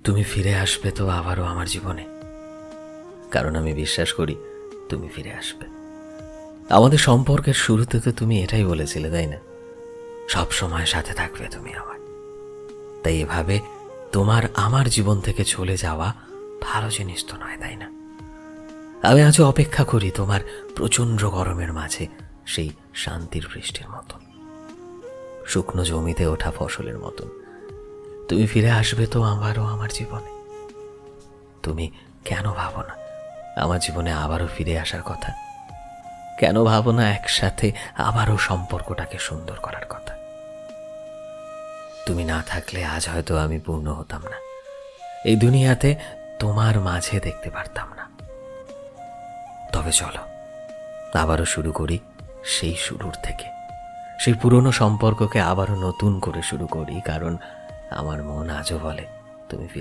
তুমি ফিরে আসবে তো আবারও আমার জীবনে, কারণ আমি বিশ্বাস করি তুমি ফিরে আসবে। আমাদের সম্পর্কের শুরুতে তো তুমি এটাই বলেছিলে, তাই না? সব সময় সাথে থাকবে তুমি আমার। তাই এভাবে তোমার আমার জীবন থেকে চলে যাওয়া ভালো জিনিস তো নয়, তাই না? আমি আজও অপেক্ষা করি তোমার প্রচণ্ড গরমের মাঝে সেই শান্তির বৃষ্টির মতন, শুকনো জমিতে ওঠা ফসলের মতন। তুমি ফিরে আসবে তো আবারও আমার জীবনে। তুমি কেন ভাবো না আমার জীবনে আবারও ফিরে আসার কথা? কেন ভাবো না একসাথে আবারও সম্পর্কটাকে সুন্দর করার কথা? তুমি না থাকলে আজ হয়তো আমি পূর্ণ হতাম না, এই দুনিয়াতে তোমার মাঝে দেখতে পারতাম না। তবে চলো আবারও শুরু করি সেই শুরুর থেকে, সেই পুরনো সম্পর্ককে আবারও নতুন করে শুরু করি, কারণ আমার মন আজও বলে তুমি ফিরে